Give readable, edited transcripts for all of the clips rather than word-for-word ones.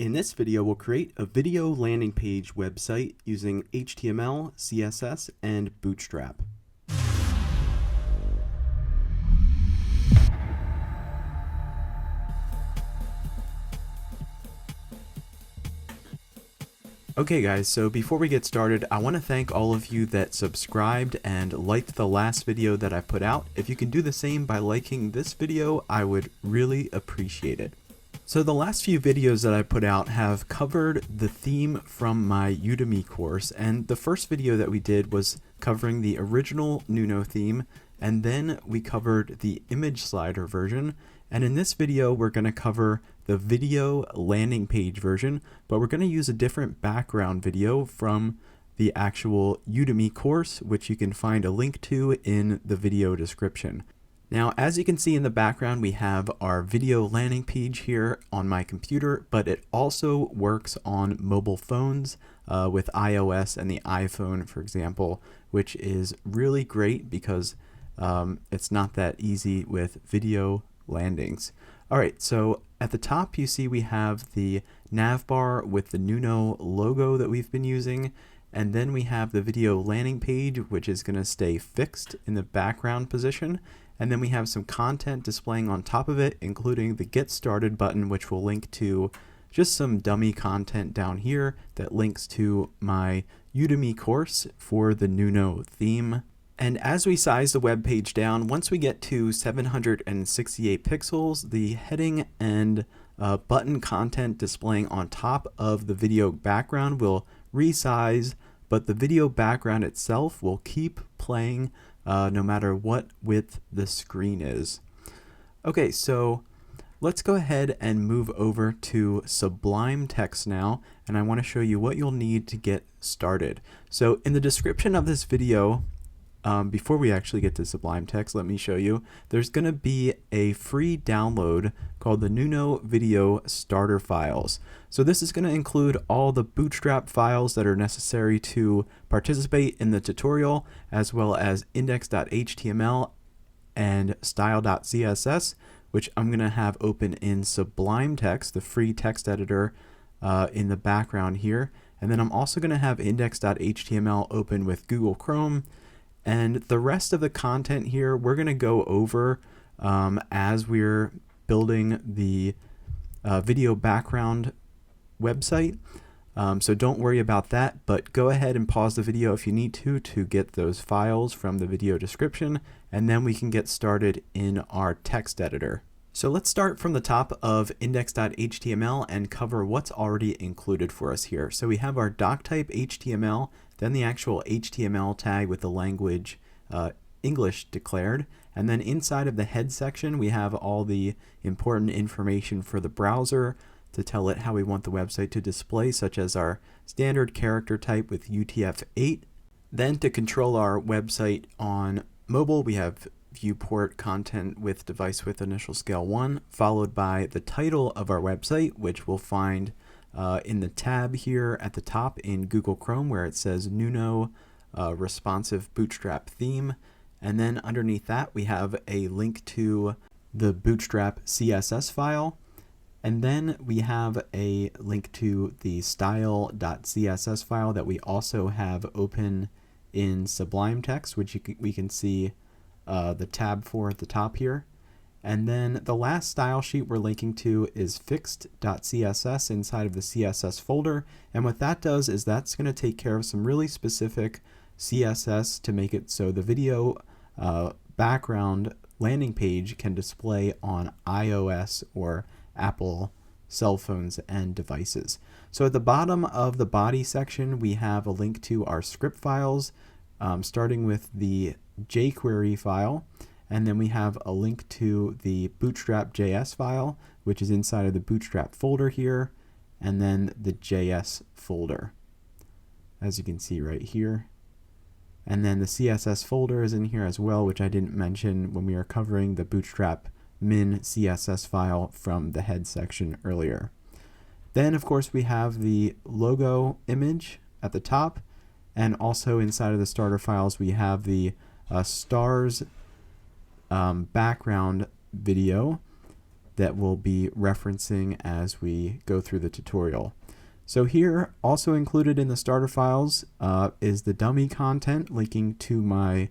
In this video, we'll create a video landing page website using HTML, CSS, and Bootstrap. Okay guys, so before we get started, I want to thank all of you that subscribed and liked the last video that I put out. If you can do the same by liking this video, I would really appreciate it. So the last few videos that I put out have covered the theme from my Udemy course, and the first video that we did was covering the original Nuno theme, and then we covered the image slider version, and in this video we're going to cover the video landing page version, but we're going to use a different background video from the actual Udemy course, which you can find a link to in the video description. Now, as you can see in the background, we have our video landing page here on my computer, but it also works on mobile phones with iOS and the iPhone, for example, which is really great because it's not that easy with video landings. All right, so at the top you see we have the nav bar with the Nuno logo that we've been using, and then we have the video landing page, which is going to stay fixed in the background position. And then we have some content displaying on top of it, including the Get Started button, which will link to just some dummy content down here that links to my Udemy course for the Nuno theme. And as we size the web page down, once we get to 768 pixels, the heading and button content displaying on top of the video background will resize, but the video background itself will keep playing no matter what width the screen is. Okay, so let's go ahead and move over to Sublime Text now, and I want to show you what you'll need to get started. So in the description of this video, before we actually get to Sublime Text, let me show you. There's going to be a free download called the Nuno Video Starter Files. So this is going to include all the Bootstrap files that are necessary to participate in the tutorial, as well as index.html and style.css, which I'm going to have open in Sublime Text, the free text editor in the background here. And then I'm also going to have index.html open with Google Chrome. And the rest of the content here, we're going to go over as we're building the video background website. So don't worry about that, but go ahead and pause the video if you need to get those files from the video description, and then we can get started in our text editor. So let's start from the top of index.html and cover what's already included for us here. So we have our doctype HTML, then the actual HTML tag with the language English declared, and then inside of the head section we have all the important information for the browser to tell it how we want the website to display, such as our standard character type with UTF-8. Then to control our website on mobile, we have viewport content with device width initial scale 1, followed by the title of our website, which we'll find in the tab here at the top in Google Chrome, where it says Nuno responsive Bootstrap theme. And then underneath that we have a link to the Bootstrap CSS file. And then we have a link to the style.css file that we also have open in Sublime Text, which we can see the tab for at the top here. And then the last style sheet we're linking to is fixed.css inside of the CSS folder. And what that does is that's going to take care of some really specific CSS to make it so the video background landing page can display on iOS or Apple cell phones and devices. So at the bottom of the body section, we have a link to our script files, starting with the jQuery file. And then we have a link to the Bootstrap.js file, which is inside of the Bootstrap folder here, and then the JS folder, as you can see right here. And then the CSS folder is in here as well, which I didn't mention when we were covering the Bootstrap min CSS file from the head section earlier. Then, of course, we have the logo image at the top, and also inside of the starter files, we have the stars background video, that we'll be referencing as we go through the tutorial. So here, also included in the starter files, is the dummy content linking to my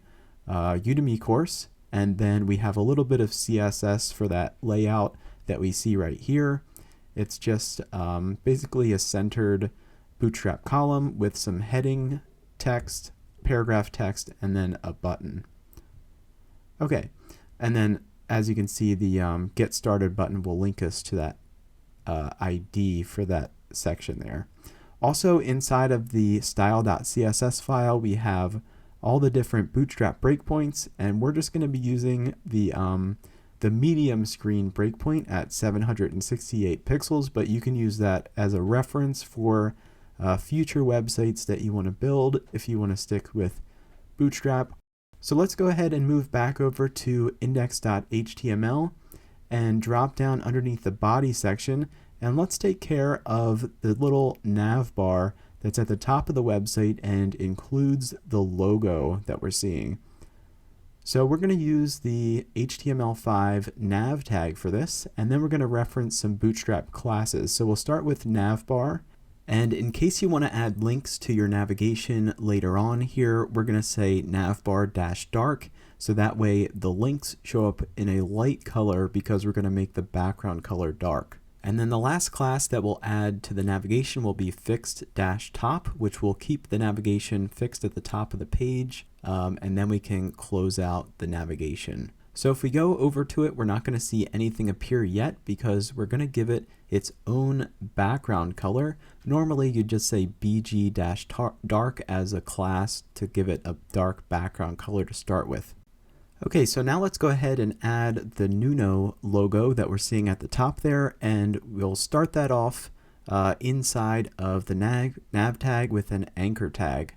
Udemy course, and then we have a little bit of CSS for that layout that we see right here. It's just basically a centered Bootstrap column with some heading text, paragraph text, and then a button. Okay, and then as you can see, the Get Started button will link us to that ID for that section there. Also, inside of the style.css file, we have all the different Bootstrap breakpoints, and we're just going to be using the medium screen breakpoint at 768 pixels, but you can use that as a reference for future websites that you want to build if you want to stick with Bootstrap. So let's go ahead and move back over to index.html and drop down underneath the body section, and let's take care of the little nav bar that's at the top of the website and includes the logo that we're seeing. So we're going to use the HTML5 nav tag for this, and then we're going to reference some Bootstrap classes. So we'll start with navbar, and in case you want to add links to your navigation later on here, we're going to say navbar-dark, so that way the links show up in a light color because we're going to make the background color dark. And then the last class that we'll add to the navigation will be fixed-top, which will keep the navigation fixed at the top of the page, and then we can close out the navigation. So if we go over to it, we're not going to see anything appear yet because we're going to give it its own background color. Normally you'd just say bg-dark as a class to give it a dark background color to start with. Okay, so now let's go ahead and add the Nuno logo that we're seeing at the top there, and we'll start that off inside of the nav tag with an anchor tag.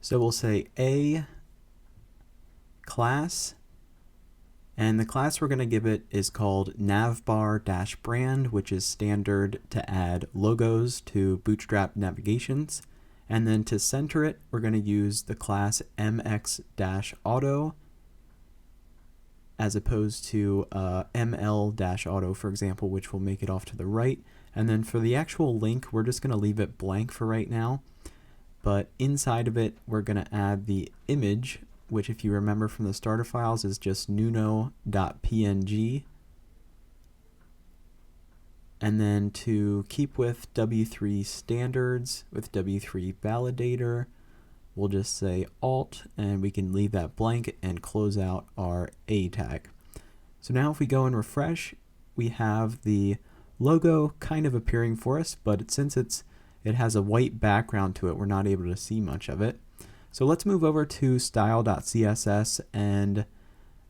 So we'll say a class, and the class we're going to give it is called navbar-brand, which is standard to add logos to Bootstrap navigations. And then to center it, we're going to use the class mx-auto as opposed to ml-auto, for example, which will make it off to the right. And then for the actual link, we're just going to leave it blank for right now. But inside of it, we're going to add the image, which if you remember from the starter files is just nuno.png. And then to keep with W3 standards, with W3 validator, we'll just say alt, and we can leave that blank and close out our A tag. So now if we go and refresh, we have the logo kind of appearing for us, but since it has a white background to it, we're not able to see much of it. So let's move over to style.css and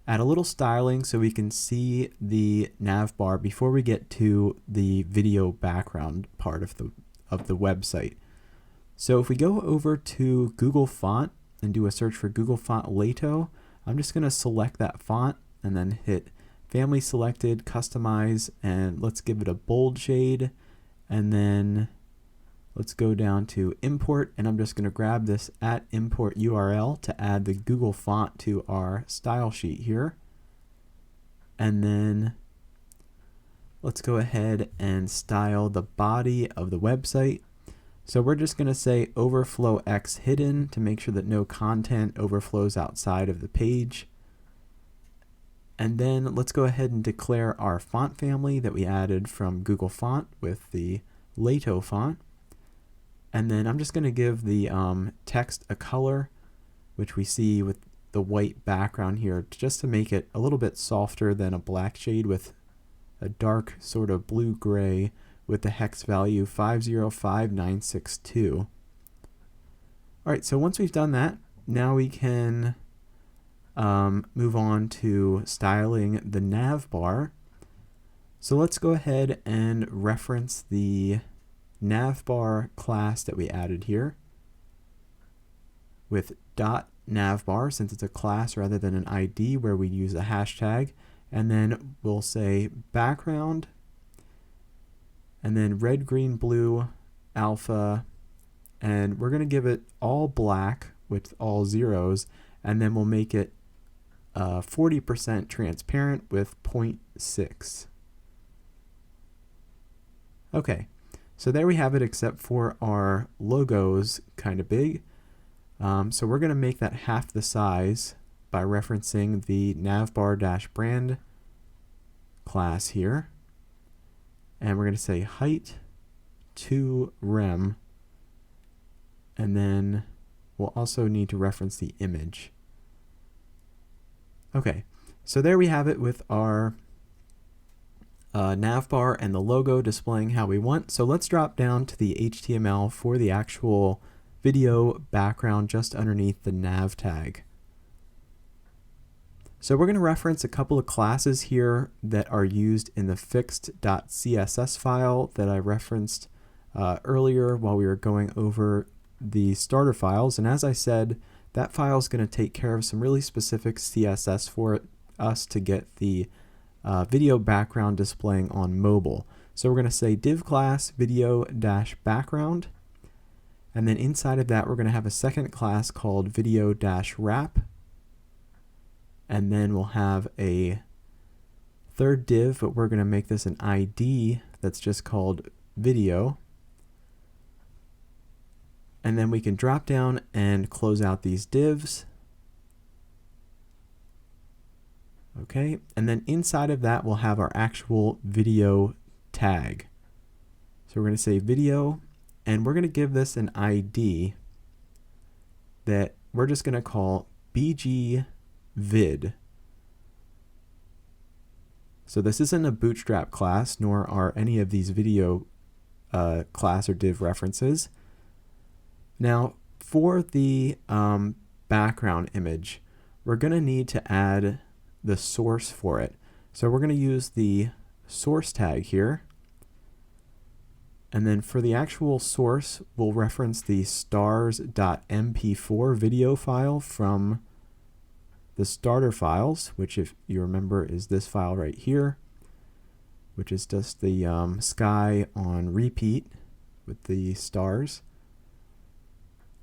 add a little styling so we can see the nav bar before we get to the video background part of the website. So if we go over to Google Font and do a search for Google Font Lato, I'm just going to select that font and then hit Family Selected, Customize, and let's give it a bold shade. And then let's go down to Import, and I'm just going to grab this @import URL to add the Google font to our style sheet here. And then let's go ahead and style the body of the website. So we're just going to say overflow X hidden to make sure that no content overflows outside of the page. And then let's go ahead and declare our font family that we added from Google Font with the Lato font. And then I'm just going to give the text a color, which we see with the white background here, just to make it a little bit softer than a black shade, with a dark sort of blue-gray with the hex value 505962. Alright, so once we've done that, now we can move on to styling the nav bar. So let's go ahead and reference the navbar class that we added here with .navbar, since it's a class rather than an ID where we use a hashtag, and then we'll say background, and then red, green, blue, alpha, and we're going to give it all black with all zeros, and then we'll make it 40% transparent with 0.6. Okay, so there we have it, except for our logo's kind of big. So we're going to make that half the size by referencing the navbar-brand class here. And we're going to say height to rem. And then we'll also need to reference the image. Okay, so there we have it with our navbar and the logo displaying how we want. So let's drop down to the HTML for the actual video background just underneath the nav tag. So we're going to reference a couple of classes here that are used in the fixed.css file that I referenced earlier while we were going over the starter files. And as I said, that file is going to take care of some really specific CSS for us to get the video background displaying on mobile. So we're going to say div class video-background, and then inside of that we're going to have a second class called video-wrap, and then we'll have a third div, but we're going to make this an ID that's just called video. And then we can drop down and close out these divs. Okay, and then inside of that we'll have our actual video tag. So we're going to say video, and we're going to give this an ID that we're just going to call bgvid. So this isn't a Bootstrap class, nor are any of these video class or div references. Now, for the background image, we're going to need to add the source for it. So we're going to use the source tag here. And then for the actual source, we'll reference the stars.mp4 video file from the starter files, which, if you remember, is this file right here, which is just the sky on repeat with the stars.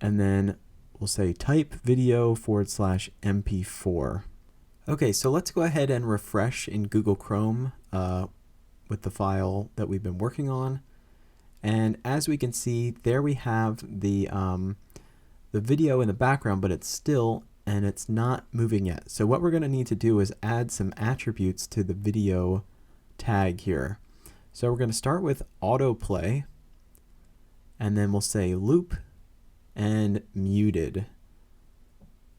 And then we'll say type video/mp4. Okay, so let's go ahead and refresh in Google Chrome with the file that we've been working on. And as we can see, there we have the video in the background, but it's still, and it's not moving yet. So what we're going to need to do is add some attributes to the video tag here. So we're going to start with autoplay, and then we'll say loop and muted.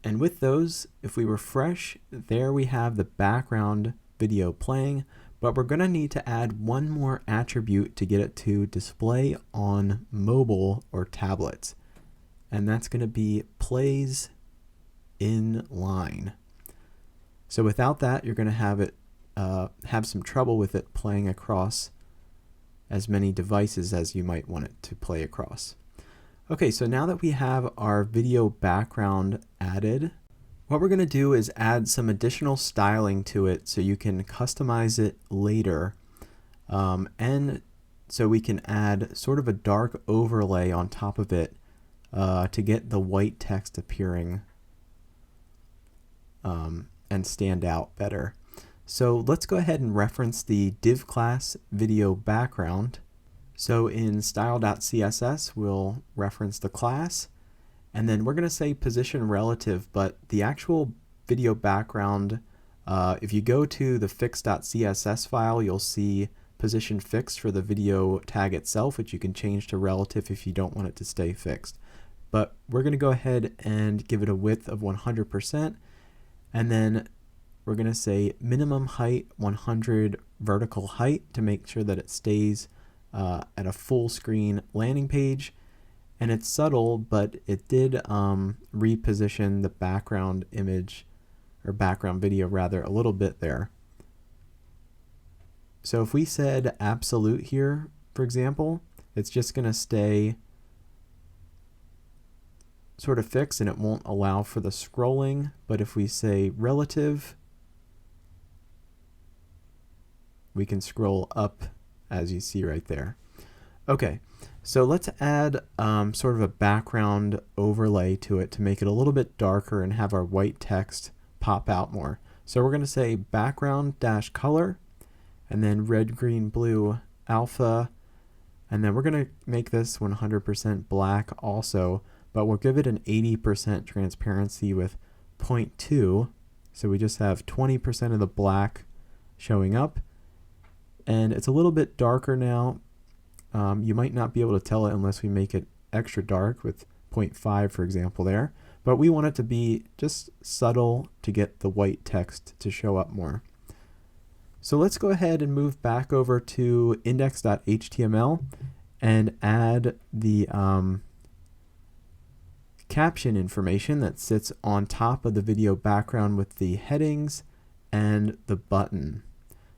And with those, if we refresh, there we have the background video playing, but we're going to need to add one more attribute to get it to display on mobile or tablets. And that's going to be plays in line. So without that, you're going to have it have some trouble with it playing across as many devices as you might want it to play across. Okay, so now that we have our video background added, what we're going to do is add some additional styling to it so you can customize it later. And so we can add sort of a dark overlay on top of it to get the white text appearing and stand out better. So let's go ahead and reference the div class video background. So in style.css, we'll reference the class, and then we're going to say position relative, but the actual video background, if you go to the fix.css file, you'll see position fixed for the video tag itself, which you can change to relative if you don't want it to stay fixed. But we're going to go ahead and give it a width of 100%, and then we're going to say minimum height 100 vertical height to make sure that it stays at a full screen landing page. And it's subtle, but it did reposition the background image, or background video rather, a little bit there. So if we said absolute here, for example, it's just going to stay sort of fixed and it won't allow for the scrolling. But if we say relative, we can scroll up, as you see right there. Okay, so let's add sort of a background overlay to it to make it a little bit darker and have our white text pop out more. So we're going to say background-color, and then red, green, blue, alpha, And then we're going to make this 100% black also, but we'll give it an 80% transparency with 0.2. So we just have 20% of the black showing up. And it's a little bit darker now. You might not be able to tell it unless we make it extra dark with 0.5, for example, there. But we want it to be just subtle to get the white text to show up more. So let's go ahead and move back over to index.html and add the caption information that sits on top of the video background with the headings and the button.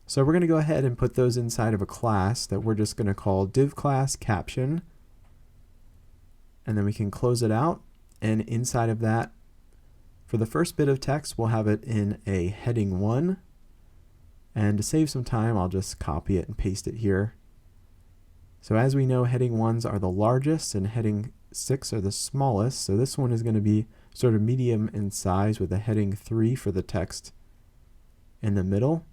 So we're going to go ahead and put those inside of a class that we're just going to call div class caption. And then we can close it out. And inside of that, for the first bit of text, we'll have it in a heading 1. And to save some time, I'll just copy it and paste it here. So as we know, heading 1s are the largest and heading 6 are the smallest. So this one is going to be sort of medium in size with a heading 3 for the text in the middle.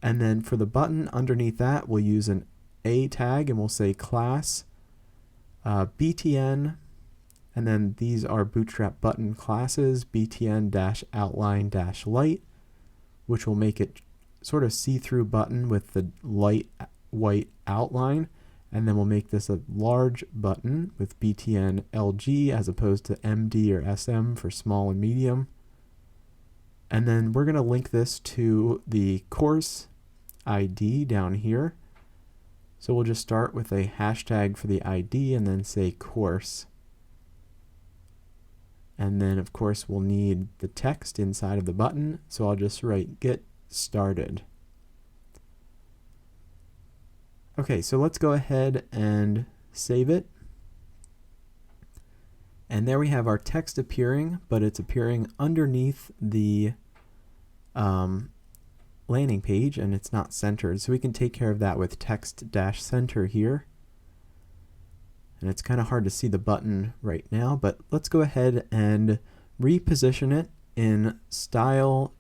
And then for the button underneath that, we'll use an A tag and we'll say class btn. And then these are Bootstrap button classes, btn-outline-light, which will make it sort of see-through button with the light white outline. And then we'll make this a large button with btn LG as opposed to MD or SM for small and medium. And then we're going to link this to the course ID down here. So we'll just start with a hashtag for the ID and then say course. And then of course we'll need the text inside of the button. So I'll just write get started. Okay, so let's go ahead and save it. And there we have our text appearing, but it's appearing underneath the landing page and it's not centered. So we can take care of that with text-center here. And it's kind of hard to see the button right now, but let's go ahead and reposition it in style.css.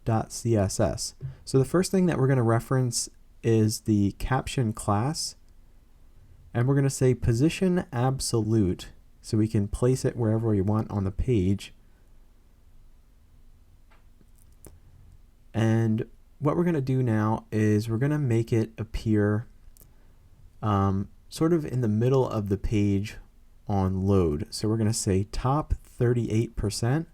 So the first thing that we're going to reference is the caption class. And we're going to say position absolute so we can place it wherever we want on the page. And what we're going to do now is we're going to make it appear sort of in the middle of the page on load. So we're going to say top 38%.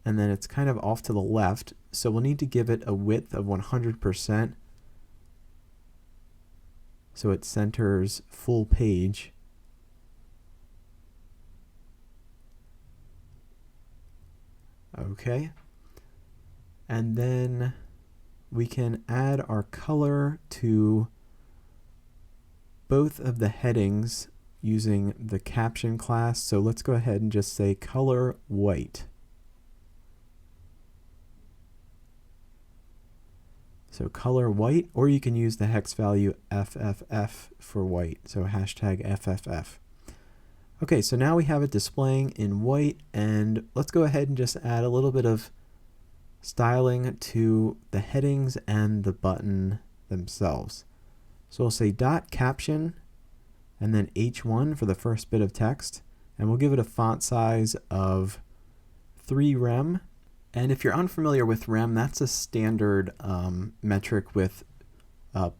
And then it's kind of off to the left. So we'll need to give it a width of 100%. So it centers full page. Okay. And then we can add our color to both of the headings using the caption class. So let's go ahead and just say color white. So color white, or you can use the hex value FFF for white. So hashtag FFF. Okay, so now we have it displaying in white, and let's go ahead and just add a little bit of styling to the headings and the button themselves. So we'll say dot caption and then H1 for the first bit of text, and we'll give it a font size of 3 rem. And if you're unfamiliar with rem, that's a standard metric with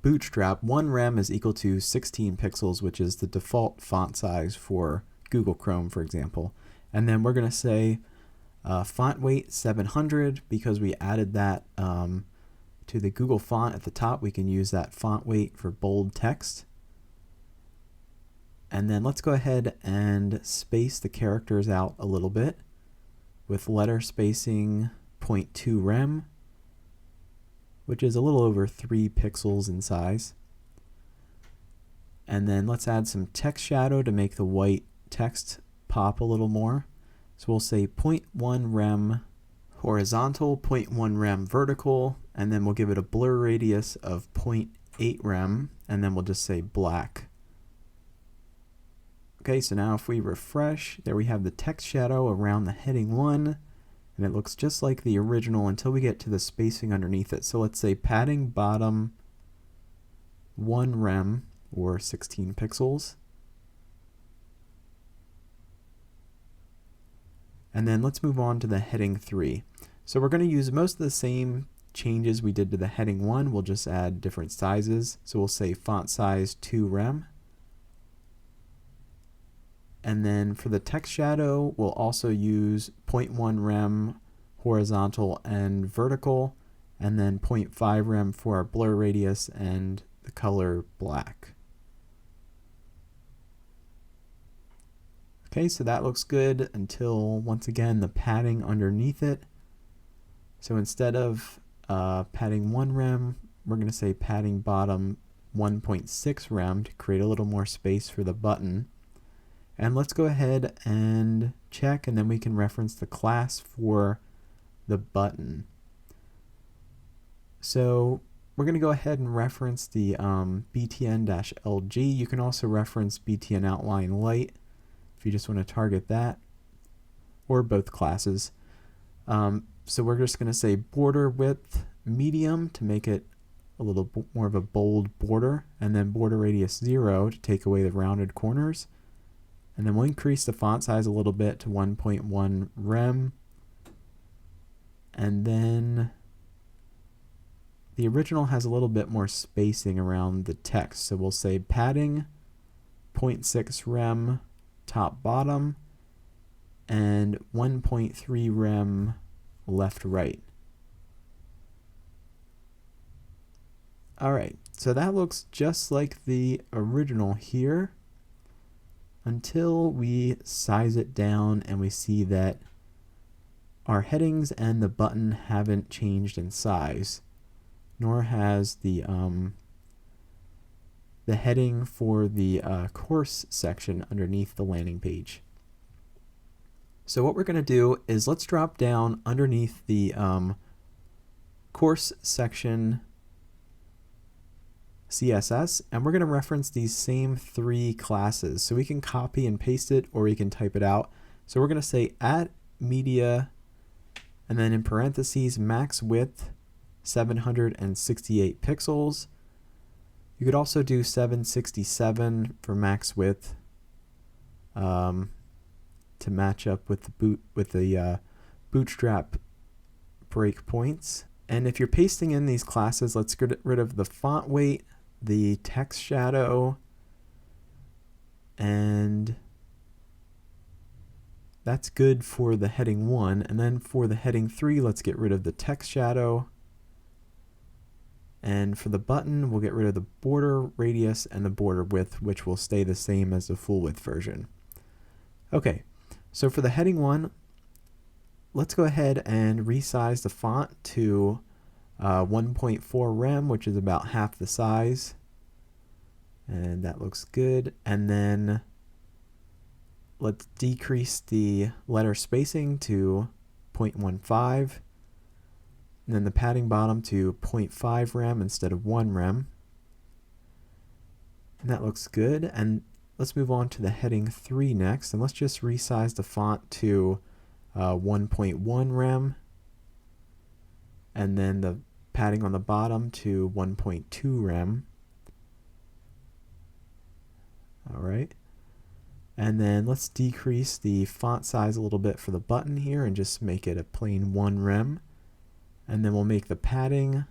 Bootstrap. 1 rem is equal to 16 pixels, which is the default font size for Google Chrome, for example. And then we're going to say font weight 700 because we added that to the Google font at the top. We can use that font weight for bold text. And then let's go ahead and space the characters out a little bit with letter spacing 0.2 rem, which is a little over 3 pixels in size. And then let's add some text shadow to make the white text pop a little more. So we'll say 0.1 rem horizontal, 0.1 rem vertical, and then we'll give it a blur radius of 0.8 rem, and then we'll just say black. Okay, so now if we refresh, there we have the text shadow around the heading 1, and it looks just like the original until we get to the spacing underneath it. So let's say padding bottom 1 rem or 16 pixels. And then let's move on to the heading 3. So we're going to use most of the same changes we did to the heading 1. We'll just add different sizes. So we'll say font size 2 rem. And then for the text shadow, we'll also use 0.1 rem horizontal and vertical, and then 0.5 rem for our blur radius and the color black. Okay, so that looks good until, once again, the padding underneath it. So instead of padding 1 rem, we're going to say padding bottom 1.6 rem to create a little more space for the button. And let's go ahead and check, and then we can reference the class for the button. So we're going to go ahead and reference the btn-lg. You can also reference btn outline light if you just want to target that, or both classes. So we're just going to say border width medium to make it a little more of a bold border, and then border radius 0 to take away the rounded corners. And then we'll increase the font size a little bit to 1.1 rem. And then the original has a little bit more spacing around the text. So we'll say padding 0.6 rem top bottom and 1.3 rem left right. Alright, so that looks just like the original here until we size it down and we see that our headings and the button haven't changed in size, nor has the heading for the course section underneath the landing page. So what we're going to do is let's drop down underneath the course section CSS, and we're going to reference these same 3 classes. So we can copy and paste it, or we can type it out. So we're going to say at media, and then in parentheses max width 768 pixels. You could also do 767 for max width to match up with the Bootstrap breakpoints. And if you're pasting in these classes, let's get rid of the font weight, the text shadow, and that's good for the heading 1. And then for the heading 3, let's get rid of the text shadow. And for the button, we'll get rid of the border radius and the border width, which will stay the same as the full width version. Okay, so for the heading 1, let's go ahead and resize the font to 1.4 rem, which is about half the size. And that looks good. And then let's decrease the letter spacing to 0.15. And then the padding bottom to 0.5 rem instead of 1 rem. And that looks good. And let's move on to the heading 3 next. And let's just resize the font to 1.1 rem. And then the padding on the bottom to 1.2 rem. All right. And then let's decrease the font size a little bit for the button here and just make it a plain 1 rem. And then we'll make the padding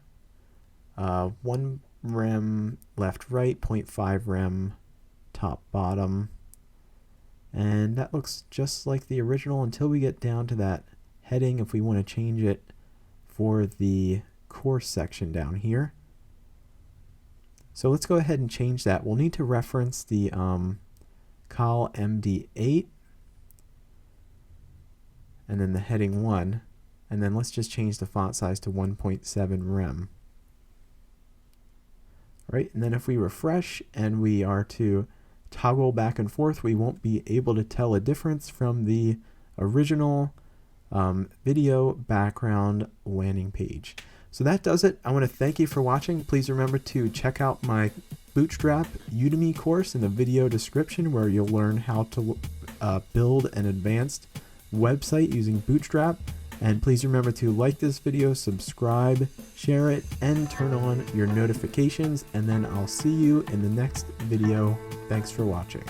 1 rem left right, 0.5 rem top bottom. And that looks just like the original until we get down to that heading if we want to change it for the course section down here. So let's go ahead and change that. We'll need to reference the col MD8 and then the heading 1. And then let's just change the font size to 1.7 rem. Right, and then if we refresh and we are to toggle back and forth, we won't be able to tell a difference from the original video background landing page. So that does it. I want to thank you for watching. Please remember to check out my Bootstrap Udemy course in the video description, where you'll learn how to build an advanced website using Bootstrap. And please remember to like this video, subscribe, share it, and turn on your notifications. And then I'll see you in the next video. Thanks for watching.